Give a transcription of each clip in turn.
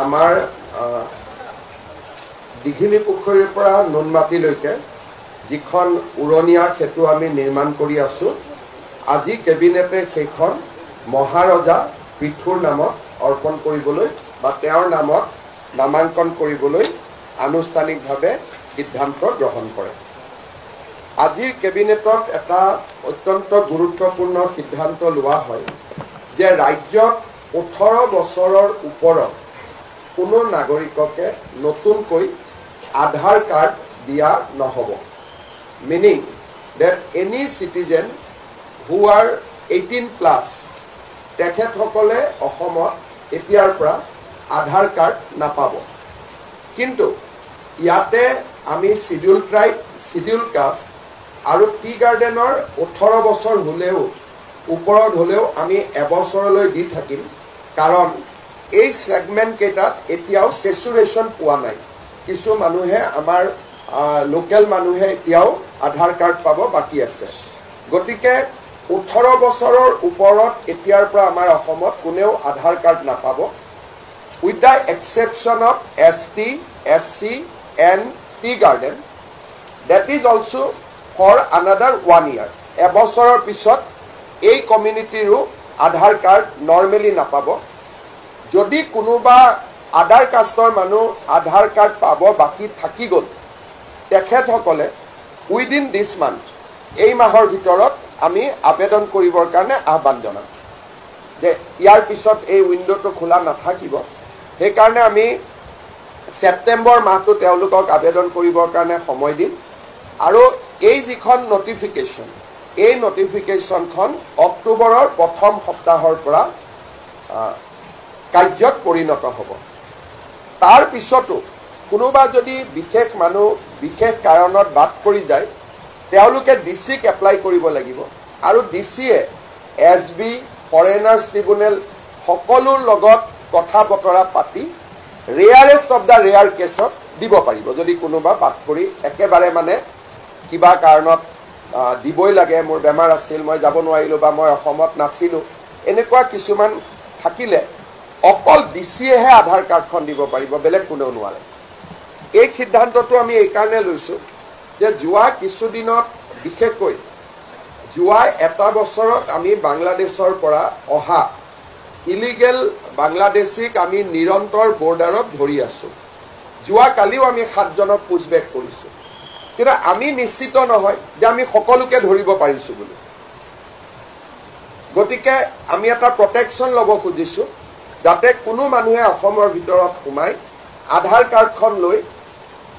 আমাৰ দীঘিলী পুখুৰীৰ পৰা নুনমাটিলৈকে যিখন উৰণীয়া সেতু আমি নিৰ্মাণ কৰি আছোঁ, আজি কেবিনেটে সেইখন মহাৰজা পৃথুৰ নামত অৰ্পণ কৰিবলৈ বা তেওঁৰ নামত নামাঙ্কন কৰিবলৈ আনুষ্ঠানিকভাৱে সিদ্ধান্ত গ্ৰহণ কৰে। আজিৰ কেবিনেটত এটা অত্যন্ত গুৰুত্বপূৰ্ণ সিদ্ধান্ত লোৱা হয় যে ৰাজ্যত 18 বছৰৰ ওপৰত কোনো নাগৰিককে নতুনকৈ আধাৰ কাৰ্ড দিয়া নহ'ব। Meaning that any citizen who are 18+ তেখেতসকলে অসমত এতিয়াৰ পৰা আধাৰ কাৰ্ড নাপাব। কিন্তু ইয়াতে আমি শিডিউল ট্ৰাইব, শিডিউল কাষ্ট আৰু টি গাৰ্ডেনৰ 18 বছৰ হ'লেও ওপৰত হ'লেও আমি এবছৰলৈ দি থাকিম, কাৰণ এই সেগমেন্ট কেইটাত এতিয়াও সেচুৰেশন পোৱা নাই। কিছু মানুহে আমাৰ লোকেল মানুহে এতিয়াও আধাৰ কাৰ্ড পাব বাকী আছে। গতিকে 18 বছৰৰ ওপৰত এতিয়াৰ পৰা আমাৰ অসমত কোনেও আধাৰ কাৰ্ড নাপাব, with the exception of ST, SC and tea garden. That is also for another 1 year. এবছৰৰ পিছত এই কমিউনিটিৰো আধাৰ কাৰ্ড নৰ্মেলি নাপাব। যদি কোনোবা আধাৰ কাষ্টৰ মানুহ আধাৰ কাৰ্ড পাব বাকী থাকি গ'ল, তেখেতসকলে উইদিন দিছ মান্থ, এই মাহৰ ভিতৰত আমি আবেদন কৰিবৰ কাৰণে আহ্বান জনাম যে ইয়াৰ পিছত এই উইণ্ডোটো খোলা নাথাকিব। সেইকাৰণে আমি ছেপ্টেম্বৰ মাহটো তেওঁলোকক আবেদন কৰিবৰ কাৰণে সময় দিম। আৰু এই যিখন নটিফিকেশ্যন, এই নটিফিকেশ্যনখন অক্টোবৰৰ প্ৰথম সপ্তাহৰ পৰা কাৰ্যত পৰিণত হ'ব। তাৰ পিছতো কোনোবা যদি বিশেষ মানুহ বিশেষ কাৰণত বাদ পৰি যায়, তেওঁলোকে ডিচিক এপ্লাই কৰিব লাগিব আৰু ডিচিয়ে SB, ফৰেনাৰ্ছ ট্ৰিব্যুনেল সকলোৰ লগত কথা বতৰা পাতি ৰেয়াৰেষ্ট অফ দ্য ৰেয়াৰ কেছত দিব পাৰিব। যদি কোনোবা বাদ পৰি একেবাৰে মানে কিবা কাৰণত দিবই লাগে, মোৰ বেমাৰ আছিল, মই যাব নোৱাৰিলোঁ বা মই অসমত নাছিলোঁ, এনেকুৱা কিছুমান থাকিলে অকল ডিচিয়েহে আধাৰ কাৰ্ডখন দিব পাৰিব, বেলেগ কোনেও নোৱাৰে। এই সিদ্ধান্তটো আমি এইকাৰণে লৈছোঁ যে যোৱা কিছুদিনত, বিশেষকৈ যোৱা এটা বছৰত আমি বাংলাদেশৰ পৰা অহা ইলিগেল বাংলাদেশীক আমি নিৰন্তৰ বৰ্ডাৰত ধৰি আছোঁ। যোৱাকালিও আমি 7জনক পুছবেক কৰিছোঁ, কিন্তু আমি নিশ্চিত নহয় যে আমি সকলোকে ধৰিব পাৰিছোঁ বুলি। গতিকে আমি এটা প্ৰটেকশ্যন ল'ব খুজিছোঁ যাতে কোনো মানুহে অসমৰ ভিতৰত সোমাই আধাৰ কাৰ্ডখন লৈ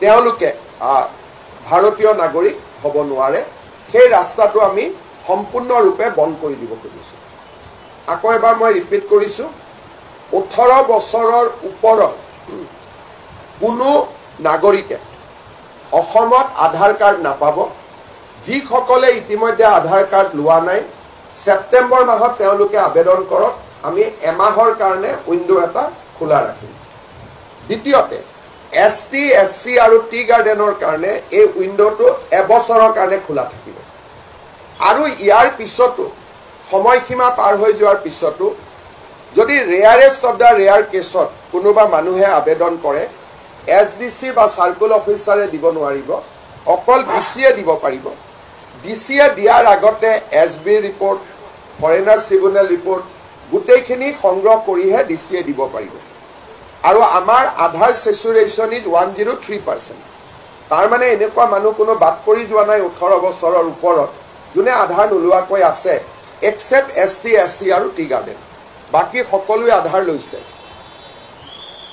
তেওঁলোকে ভাৰতীয় নাগৰিক হ'ব নোৱাৰে। সেই ৰাস্তাটো আমি সম্পূৰ্ণৰূপে বন্ধ কৰি দিব খুজিছোঁ। আকৌ এবাৰ মই ৰিপিট কৰিছোঁ, 18 বছৰৰ ওপৰত কোনো নাগৰিকে অসমত আধাৰ কাৰ্ড নাপাব। যিসকলে ইতিমধ্যে আধাৰ কাৰ্ড লোৱা নাই, ছেপ্টেম্বৰ মাহত তেওঁলোকে আবেদন কৰক, আমি এমাহৰ কাৰণে উইণ্ডো এটা খোলা ৰাখিম। দ্বিতীয়তে ST, SC আৰু টি গাৰ্ডেনৰ কাৰণে এই উইণ্ডোটো এবছৰৰ কাৰণে খোলা থাকিব। আৰু ইয়াৰ পিছতো সময়সীমা পাৰ হৈ যোৱাৰ পিছতো যদি ৰেয়াৰেষ্ট অফ দ্য ৰেয়াৰ কেছত কোনোবা মানুহে আবেদন কৰে, SDC বা চাৰ্কুল অফিচাৰে দিব নোৱাৰিব, অকল ডিচিয়ে দিব পাৰিব। ডিচিয়ে দিয়াৰ আগতে SB report, foreigners tribunal report গোটেইখিনি সংগ্ৰহ কৰিহে ডিচিয়ে দিব পাৰিব। আৰু আমাৰ আধাৰ সেচুৰেশ্যন ইজ 103%। তাৰমানে এনেকুৱা মানুহ কোনো বাদ পৰি যোৱা নাই 18 বছৰৰ ওপৰত যোনে আধাৰ নোলোৱাকৈ আছে, এক্সেপ্ট ST, SC আৰু টি গাৰ্ডেন। বাকী সকলোৱে আধাৰ লৈছে।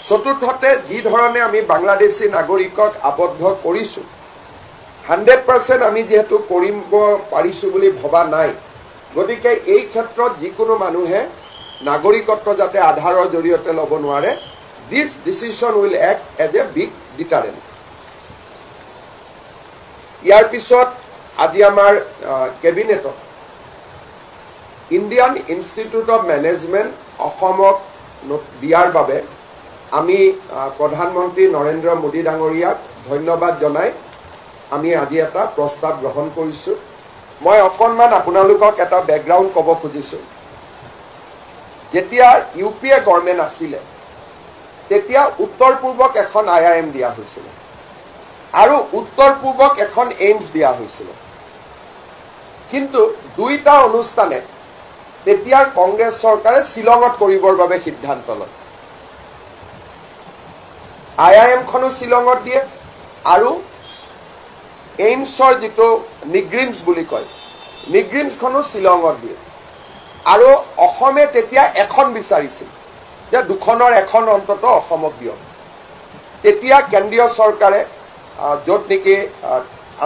চতুৰ্থতে, যি ধৰণে আমি বাংলাদেশী নাগৰিকক আবদ্ধ কৰিছোঁ, 100% আমি যিহেতু কৰিব পাৰিছোঁ বুলি ভবা নাই। গতিকে এই ক্ষেত্ৰত যিকোনো মানুহে নাগৰিকত্ব যাতে আধাৰৰ জৰিয়তে ল'ব নোৱাৰে, this decision will act as a big deterrent. ইয়াৰ পিছত আজি আমাৰ কেবিনেটত ইণ্ডিয়ান ইনষ্টিটিউট অফ মেনেজমেণ্ট অসমক দিয়াৰ বাবে আমি প্ৰধানমন্ত্ৰী নৰেন্দ্ৰ মোদী ডাঙৰীয়াক ধন্যবাদ জনাই আমি আজি এটা প্ৰস্তাৱ গ্ৰহণ কৰিছোঁ। মই অকণমান আপোনালোকক এটা বেকগ্ৰাউণ্ড ক'ব খুজিছোঁ। যেতিয়া UPA গভৰ্ণমেণ্ট আছিলে, তেতিয়া তেতিয়া উত্তৰ পূৰ্বক এখন IIM দিয়া হৈছিল আৰু উত্তৰ পূৰ্বক এখন এইমছ দিয়া হৈছিল কিন্তু দুইটা অনুষ্ঠানে তেতিয়াৰ কংগ্ৰেছ চৰকাৰে শ্বিলঙত কৰিবৰ বাবে সিদ্ধান্ত লয় IIM খনো শ্বিলঙত দিয়ে আৰু এইমছৰ যিটো নিগ্ৰিমছ বুলি কয় নিগ্ৰিমছখনো শ্বিলঙত দিয়ে আৰু অসমে তেতিয়া এখন বিচাৰিছিল যে দুখনৰ এখন অন্তত অসমক দিয়ক তেতিয়া কেন্দ্ৰীয় চৰকাৰে য'ত নেকি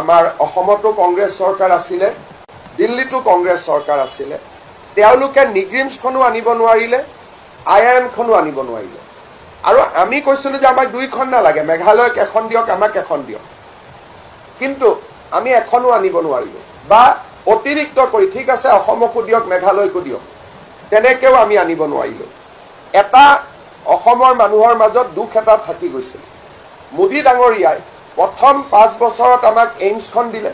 আমাৰ অসমতো কংগ্ৰেছ চৰকাৰ আছিলে দিল্লীতো কংগ্ৰেছ চৰকাৰ আছিলে তেওঁলোকে নিগ্ৰিমছখনো আনিব নোৱাৰিলে IIM খনো আনিব নোৱাৰিলে আৰু আমি কৈছিলো যে আমাক দুইখন নালাগে মেঘালয়ক এখন দিয়ক আমাক এখন দিয়ক কিন্তু আমি এখনো আনিব নোৱাৰিলো বা অতিৰিক্ত কৰি ঠিক আছে অসমকো দিয়ক মেঘালয়কো দিয়ক তেনেকেও আমি আনিব নোৱাৰিলো এটা অসমৰ মানুহৰ মাজত দুখ এটা থাকি গৈছিল মোদী ডাঙৰীয়াই প্ৰথম 5 বছৰত আমাক এইমছখন দিলে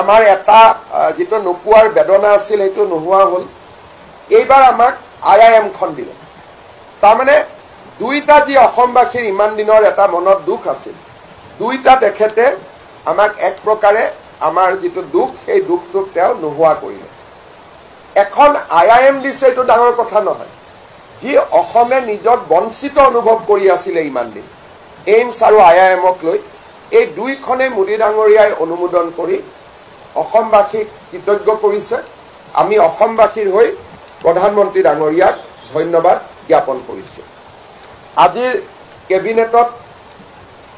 আমাৰ এটা যেটো নোপোৱাৰ বেদনা আছিল সেইটো নোহোৱা হ'ল এইবাৰ আমাক IIM খন দিলে তাৰমানে দুইটা যি অসমবাসীৰ ইমান দিনৰ এটা মনত দুখ আছিল দুইটা তেখেতে আমাক এক প্ৰকাৰে আমাৰ যেটো দুখ সেই দুখটোক তেওঁ নোহোৱা কৰিলে এখন IIM দিছে এইটো ডাঙৰ কথা নহয় যি অসমে নিজৰ বঞ্চিত অনুভৱ কৰি আছিল ইমান দিন এইমছ আৰু IIMক লৈ এই দুইখনে মোদী ডাঙৰীয়াই অনুমোদন কৰি অসমবাসীক কৃতজ্ঞ কৰিছে আমি অসমবাসীৰ হৈ প্ৰধানমন্ত্ৰী ডাঙৰীয়াক ধন্যবাদ জ্ঞাপন কৰিছো আজিৰ কেবিনেটত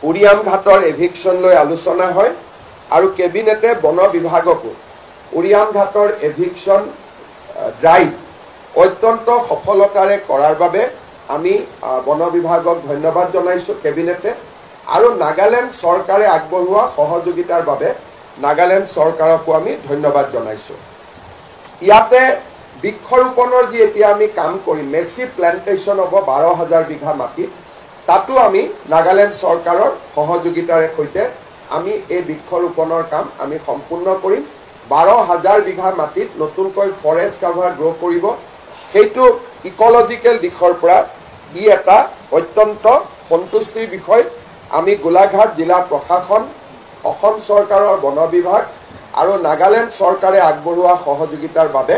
উৰিয়াম ঘাটৰ এভিকশন লৈ আলোচনা হয় আৰু কেবিনেটে বন বিভাগকো উৰিয়াম ঘাটৰ এভিকশন ড্ৰাইভ অত্যন্ত সফলতাৰে কৰাৰ বাবে আমি বন বিভাগক ধন্যবাদ জনাইছো কেবিনেটে আৰু নাগালেণ্ড চৰকাৰে আগবঢ়োৱা সহযোগিতাৰ বাবে নাগালেণ্ড চৰকাৰকো আমি ধন্যবাদ জনাইছো ইয়াতে বৃক্ষৰোপণৰ যি এতিয়া আমি কাম কৰিম মেসিভ প্লান্টেশন হ'ব 12000 বিঘা মাটি তাতো আমি নাগালেণ্ড চৰকাৰৰ সহযোগিতাৰে সৈতে আমি এই বৃক্ষৰোপণৰ কাম আমি সম্পূৰ্ণ কৰিম 12000 বিঘা মাটিত নতুনকৈ ফৰেষ্ট কাভাৰ গ্ৰো কৰিব সেইটো ইকোলজিক্যাল দিশৰ পৰা ই এটা অত্যন্ত সন্তুষ্টিৰ বিষয় আমি গোলাঘাট জিলা প্ৰশাসন অসম চৰকাৰৰ বন বিভাগ আৰু নাগালেণ্ড চৰকাৰে আগবঢ়োৱা সহযোগিতাৰ বাবে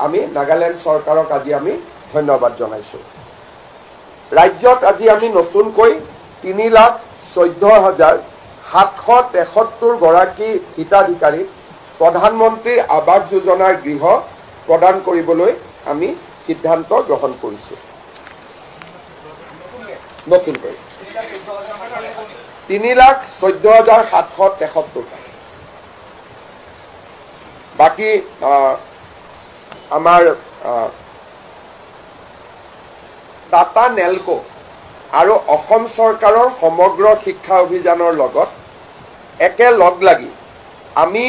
আমি নাগালেণ্ড চৰকাৰক আজি আমি ধন্যবাদ জনাইছো ৰাজ্যত আজি আমি নতুনকৈ 3,14,773 গৰাকী হিতাধিকাৰী প্ৰধানমন্ত্ৰীৰ আৱাস যোজনাৰ গৃহ প্ৰদান কৰিবলৈ আমি সিদ্ধান্ত গ্ৰহণ কৰিছো নতুনকৈ 3,14,773 বাকি আমাৰ টাটা নেলকো আৰু অসম চৰকাৰৰ সমগ্ৰ শিক্ষা অভিযানৰ লগত একেলগ লাগি আমি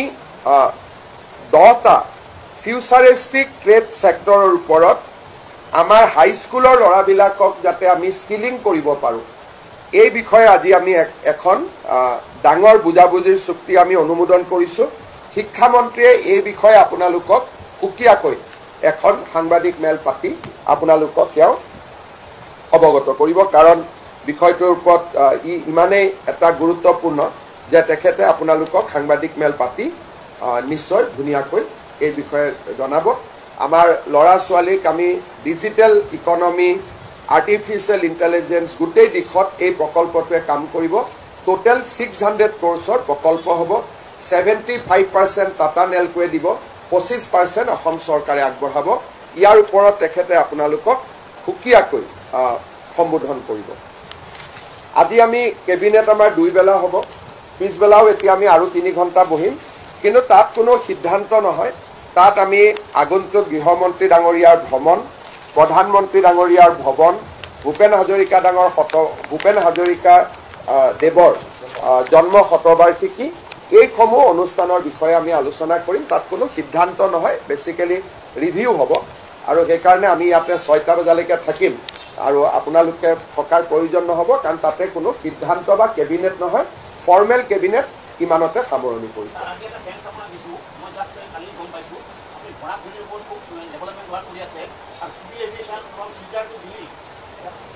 10টা ফিউচাৰিষ্টিক ট্ৰেড সেক্টৰৰ ওপৰত আমাৰ হাই স্কুলৰ ল'ৰাবিলাকক যাতে আমি স্কিলিং কৰিব পাৰো এই বিষয়ে আজি আমি এখন ডাঙৰ বুজাবুজিৰ চুক্তি আমি অনুমোদন কৰিছো শিক্ষা মন্ত্ৰীয়ে এই বিষয়ে আপোনালোকক কুকিয়াকৈ এখন সাংবাদিক মেল পাতি আপোনালোকক তেওঁ অৱগত কৰিব কাৰণ বিষয়টোৰ ওপৰত ইমানেই এটা গুৰুত্বপূৰ্ণ যে তেখেতে আপোনালোকক সাংবাদিক মেল পাতি নিশ্চয় ধুনীয়াকৈ এই বিষয়ে জনাব আমাৰ ল'ৰা ছোৱালীক আমি ডিজিটেল ইকনমি আৰ্টিফিচিয়েল ইন্টেলিজেন্স গোটেই দিশত এই প্ৰকল্পটোৱে কাম কৰিব টোটেল 600 ক্ৰ'ৰ্ছৰ প্ৰকল্প হ'ব 75% টাটা নেলকোৱে দিব 25% অসম চৰকাৰে আগবঢ়াব ইয়াৰ ওপৰত তেখেতে আপোনালোকক সুকিয়াকৈ সম্বোধন কৰিব আজি আমি কেবিনেট আমাৰ 2 বেলা হ'ব পিছবেলাও এতিয়া আমি আৰু 3 ঘণ্টা বহিম কিন্তু তাত কোনো সিদ্ধান্ত নহয় তাত আমি আগন্তুক গৃহমন্ত্ৰী ডাঙৰীয়াৰ ভ্ৰমণ প্ৰধানমন্ত্ৰী ডাঙৰীয়াৰ ভৱন ভূপেন হাজৰিকা দেৱৰ জন্ম শতবাৰ্ষিকী এইসমূহ অনুষ্ঠানৰ বিষয়ে আমি আলোচনা কৰিম তাত কোনো সিদ্ধান্ত নহয় বেসিক্যালি ৰিভিউ হ'ব আৰু সেই কাৰণে আমি ইয়াতে 6টা বজালৈকে থাকিম আৰু আপোনালোকে থকাৰ প্ৰয়োজন নহব কাৰণ তাতে কোনো সিদ্ধান্ত বা কেবিনেট নহয় ফৰ্মেল কেবিনেট ইমানতে সামৰণি কৰিছে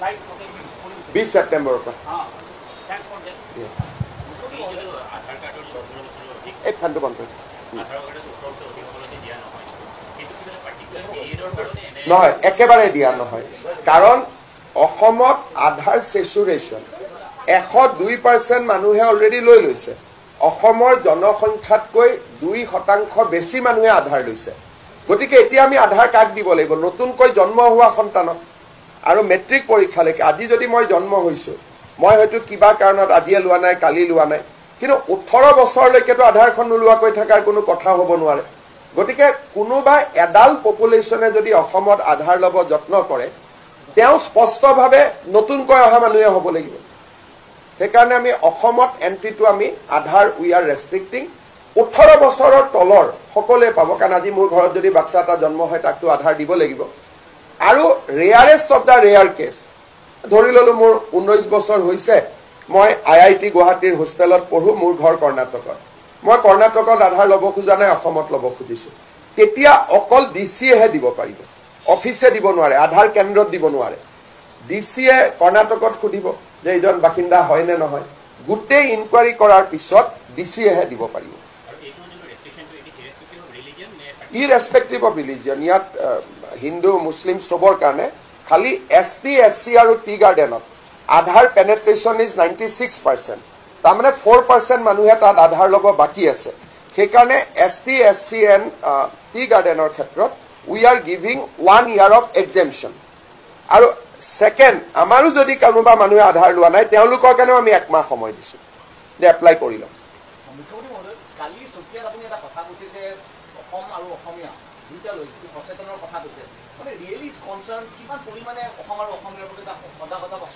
20 ছেপ্টেম্বৰৰ পৰা এই ফাণ্ডটো বন্ধ কৰি নহয়, একেবাৰে দিয়া নহয়। কাৰণ অসমত আধাৰ চেচুৰেশ্যন 102% মানুহে অলৰেডি লৈ লৈছে। অসমৰ জনসংখ্যাতকৈ 2% বেছি মানুহে আধাৰ লৈছে। গতিকে এতিয়া আমি আধাৰ কাক দিব লাগিব? নতুনকৈ জন্ম হোৱা সন্তানক। আৰু মেট্ৰিক পৰীক্ষালৈকে আজি যদি মই জন্ম হৈছোঁ, মই হয়তো কিবা কাৰণত আজিয়ে লোৱা নাই, কালি লোৱা নাই, কিন্তু 18 বছৰলৈকেতো আধাৰখন নোলোৱাকৈ থকাৰ কোনো কথা হ'ব নোৱাৰে। গতিকে কোনোবা এডাল্ট পপুলেশ্যনে যদি অসমত আধাৰ ল'ব যত্ন কৰে, তেওঁ স্পষ্টভাৱে নতুনকৈ অহা মানুহে হ'ব লাগিব। সেইকাৰণে আমি অসমত এণ্ট্ৰিটো আমি আধাৰ উই আৰ ৰেষ্ট্ৰিক্টিং। 18 বছৰৰ তলৰ সকলোৱে পাব, কাৰণ আজি মোৰ ঘৰত যদি বাচ্চা এটা জন্ম হয় তাকতো আধাৰ দিব লাগিব। আৰু rarest of the rare case, ধৰি ল'লো মোৰ 19 বছৰ হৈছে, মই IIT গুৱাহাটীৰ হোষ্টেলত পঢ়োঁ, মোৰ ঘৰ কৰ্ণাটকত, মই কৰ্ণাটকত আধাৰ ল'ব খোজা নাই, অসমত ল'ব খুজিছোঁ, তেতিয়া অকল DCয়েহে দিব পাৰিব, অফিচে দিব নোৱাৰে, আধাৰ কেন্দ্ৰত দিব নোৱাৰে। DCয়ে কৰ্ণাটকত সুধিব যে এইজন বাসিন্দা হয় নে নহয়, গোটেই ইনকুৱাৰী কৰাৰ পিছত DCয়েহে দিব পাৰিব। ইৰেস্পেক্টিভ অফ ৰিলিজিয়ন, ইয়াত হিন্দু মুছলিম চবৰ কাৰণে। খালি ST SC আৰু টি গাৰ্ডেনত আধাৰ পেনেট্ৰেশ্যন ইজ 96%, তাৰমানে 4% মানুহে তাত আধাৰ ল'ব বাকী আছে। সেইকাৰণে ST SC এণ্ড টি গাৰ্ডেনৰ ক্ষেত্ৰত we are giving 1 year of exemption. আৰু ছেকেণ্ড, আমাৰো যদি কোনোবা মানুহে আধাৰ লোৱা নাই, তেওঁলোকৰ কাৰণেও আমি 1 মাহ সময় দিছোঁ যে এপ্লাই কৰি লওক।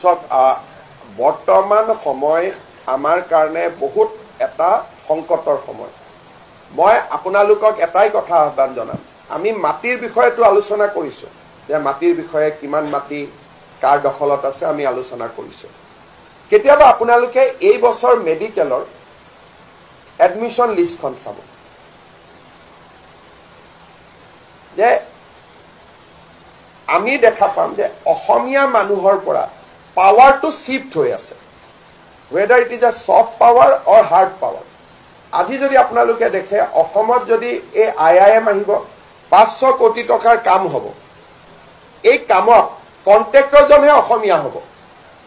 চব বৰ্তমান সময় আমাৰ কাৰণে বহুত এটা সংকটৰ সময়। মই আপোনালোকক এটাই কথা আহ্বান জনাম, আমি মাটিৰ বিষয়েতো আলোচনা কৰিছোঁ যে মাটিৰ বিষয়ে কিমান মাটি কাৰ দখলত আছে আমি আলোচনা কৰিছোঁ। কেতিয়াবা আপোনালোকে এই বছৰ মেডিকেলৰ এডমিশ্যন লিষ্টখন চাব যে আমি দেখা পাম যে অসমীয়া মানুহৰ পৰা পাৱাৰটো শিফ্ট হৈ আছে, whether it is a soft power or hard power. আজি যদি আপোনালোকে দেখে অসমত যদি এই IIM আহিব, 500 কোটি টকাৰ কাম হ'ব, এই কামত কণ্ট্ৰেক্টৰজনহে অসমীয়া হ'ব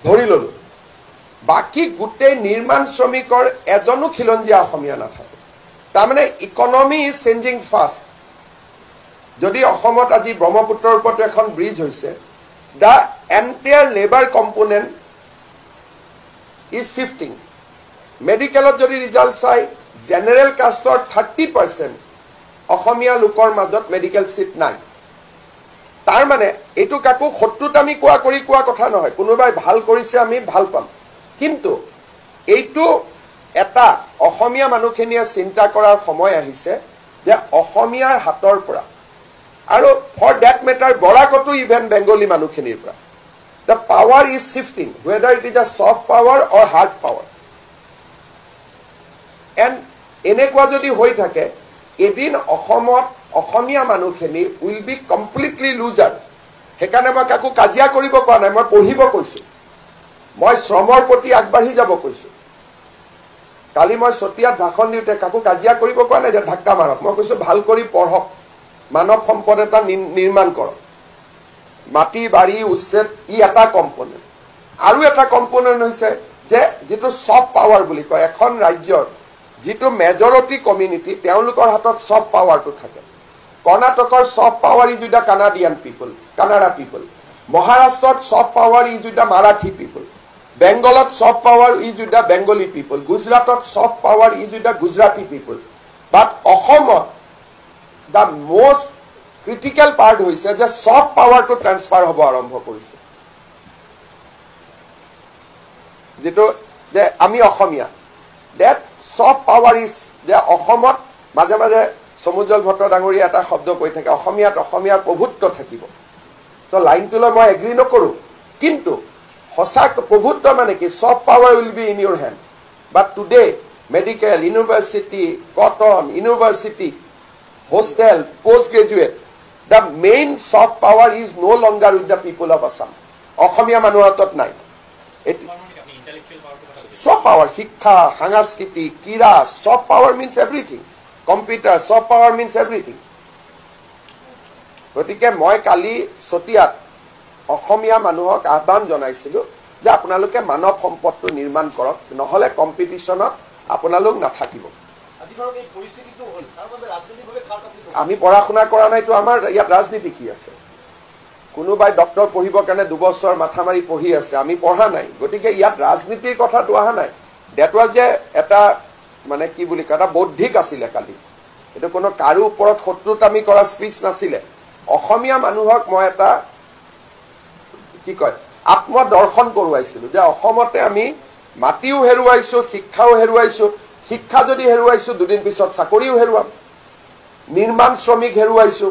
ধৰি ল'লো, বাকী গোটেই নিৰ্মাণ শ্ৰমিকৰ এজনো খিলঞ্জীয়া অসমীয়া নাথাকে। তাৰমানে ইকনমি ইজ চেঞ্জিং ফাষ্ট। যদি অসমত আজি ব্ৰহ্মপুত্ৰৰ ওপৰত এখন ব্ৰিজ হৈছে, the entire labour component is shifting. মেডিকেলত যদি ৰিজাল্ট চাই, জেনেৰেল কাষ্টৰ 30% অসমীয়া লোকৰ মাজত মেডিকেল চিট নাই। তাৰ মানে এইটো কাকো শত্ৰুত আমি কোৱা কথা নহয়, কোনোবাই ভাল কৰিছে আমি ভাল পাম, কিন্তু এইটো এটা অসমীয়া মানুহখিনিয়ে চিন্তা কৰাৰ সময় আহিছে যে অসমীয়াৰ হাতৰ পৰা, আৰু ফৰ ডেট মেটাৰ বৰাকতো ইভেন বেংগলী মানুহখিনিৰ পৰা, the power is shifting, whether it is a soft power or hard power. And এনেকুৱা যদি হৈ থাকে, এদিন অসমত অসমীয়া মানুহখিনি উইল বি কমপ্লিটলি লুজাৰ। সেইকাৰণে মই কাকো কাজিয়া কৰিব কোৱা নাই, মই পঢ়িব কৈছোঁ, মই শ্ৰমৰ প্ৰতি আগবাঢ়ি যাব কৈছোঁ। কালি মই চতিয়াত ভাষণ দিওঁতে কাকো কাজিয়া কৰিব কোৱা নাই যে ধাক্কা মাৰক, মই কৈছোঁ ভাল কৰি পঢ়ক, মানৱ সম্পদ এটা নিৰ্মাণ কৰক। মাটি বাৰী উচ্ছেদ ই এটা কম্পনেণ্ট, আৰু এটা কম্পনেণ্ট হৈছে যে যিটো ছফ্ট পাৱাৰ বুলি কয়, এখন ৰাজ্যৰ যিটো মেজৰিটি কমিউনিটি তেওঁলোকৰ হাতত ছফ্ট পাৱাৰটো থাকে। কৰ্ণাটকৰ soft power is with the Kannadian people, Kannada people. মহাৰাষ্ট্ৰত soft power is with the Marathi people. বেংগলত soft power is with the Bengali people. গুজৰাটত soft power is with the Gujarati people. But অসমত দ্য মষ্ট ক্ৰিটিকেল পাৰ্ট হৈছে যে soft পাৱাৰটো transfer হ'ব আৰম্ভ কৰিছে, যিটো যে আমি অসমীয়া, ডেট ছফ্ট পাৱাৰ ইজ যে অসমত মাজে মাজে সমুজ্জ্বল ভট্ট ডাঙৰীয়া এটা শব্দ কৈ থাকে, অসমীয়াত অসমীয়াৰ প্ৰভুত্ব থাকিব। চ' লাইনটোলৈ মই এগ্ৰী নকৰোঁ, কিন্তু সঁচা প্ৰভুত্ব মানে কি, soft power will be in Euro hand. But today medical, university, cotton university, hostel, postgraduate, the main soft power is no longer with the people of Assam অসমীয়া মানুহৰ হাতত নাই সব পাৱাৰ শিক্ষা সাংস্কৃতি ক্ৰীড়া সব পাৱাৰ মিন্স এভৰিথিং কম্পিউটাৰ সব power means everything গতিকে মই কালি চতিয়াত অসমীয়া মানুহক আহ্বান জনাইছিলো যে আপোনালোকে মানৱ সম্পদটো নিৰ্মাণ কৰক নহলে কম্পিটিশনত আপোনালোক নাথাকিব আমি পঢ়া শুনা কৰা নাইতো আমাৰ ইয়াত ৰাজনীতি কি আছে কোনোবাই ডক্টৰ পঢ়িবৰ কাৰণে 2 বছৰ মাথা মাৰি পঢ়ি আছে আমি পঢ়া নাই গতিকে ইয়াত ৰাজনীতিৰ কথাটো অহা নাই দ্যাট ওয়াজ যে এটা মানে কি বুলি কয় এটা বৌদ্ধিক আছিলে কালি এটো কোনো কাৰো ওপৰত শত্ৰুতামি কৰা স্পিচ নাছিলে অসমীয়া মানুহক মই এটা কি কয় আত্মদৰ্শন কৰোৱাইছিলো যে অসমতে আমি মাটিও হেৰুৱাইছো শিক্ষাও হেৰুৱাইছো শিক্ষা যদি হেৰুৱাইছো দুদিন পিছত চাকৰিও হেৰুৱাম নিৰ্মাণ শ্ৰমিক হেৰুৱাইছো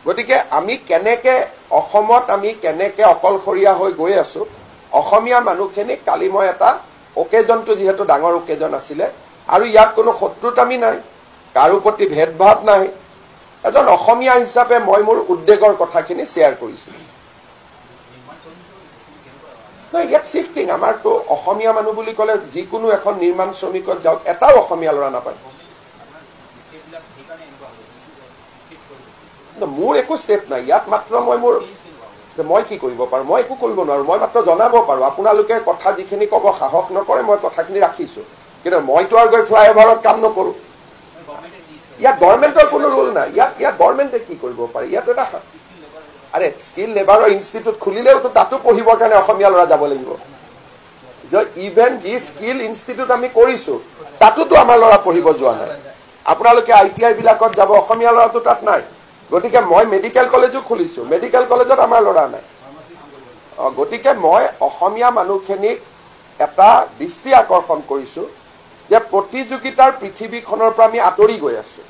গতিকে আমি কেনেকে অসমত আমি কেনেকে অকলখৰীয়া হৈ গৈ আছো অসমীয়া মানুহখিনি কালি মই এটা অকেজনটো যেহেতু ডাঙৰ অকেজন আছিলে আৰু ইয়াত কোনো শত্ৰুতামি নাই কাৰো প্ৰতি ভেদভাৱ নাই এজন অসমীয়া হিচাপে মই মোৰ উদ্বেগৰ কথাখিনি শ্বেয়াৰ কৰিছিলো ইয়াত শিফটিং আমাৰতো অসমীয়া মানুহ বুলি ক'লে যিকোনো এখন নিৰ্মাণ শ্ৰমিকত যাওক এটাও অসমীয়া ল'ৰা নাপায় মোৰ একো ষ্টেপ নাই ইয়াত মাত্ৰ মই কি কৰিব পাৰো মই একো কৰিব নোৱাৰো মই মাত্ৰ জনাব পাৰো আপোনালোকে কথা যিখিনি ক'ব সাহস নকৰে মই কথাখিনি ৰাখিছো কিন্তু মইতো আৰু গৈ ফ্লাইঅভাৰত কাম নকৰো ইয়াত গভৰ্ণমেণ্টৰ কোনো ৰুল নাই ইয়াত গভৰ্ণমেণ্টে কি কৰিব পাৰে ইয়াত এটা আৰে স্কিল লেবাৰৰ ইনষ্টিটিউট খুলিলেওতো তাতো পঢ়িবৰ কাৰণে অসমীয়া ল'ৰা যাব লাগিব যে ইভেন যি স্কিল ইনষ্টিটিউট আমি কৰিছো তাতোতো আমাৰ ল'ৰা পঢ়িব যোৱা নাই আপোনালোকে ITI বিলাকত যাব অসমীয়া ল'ৰাটো তাত নাই গতিকে মই মেডিকেল কলেজো খুলিছো মেডিকেল কলেজত আমাৰ ল'ৰা নাই গতিকে মই অসমীয়া মানুহখিনিক এটা দৃষ্টি আকৰ্ষণ কৰিছো যে প্ৰতিযোগিতাৰ পৃথিৱীখনৰ পৰা আমি আঁতৰি গৈ আছো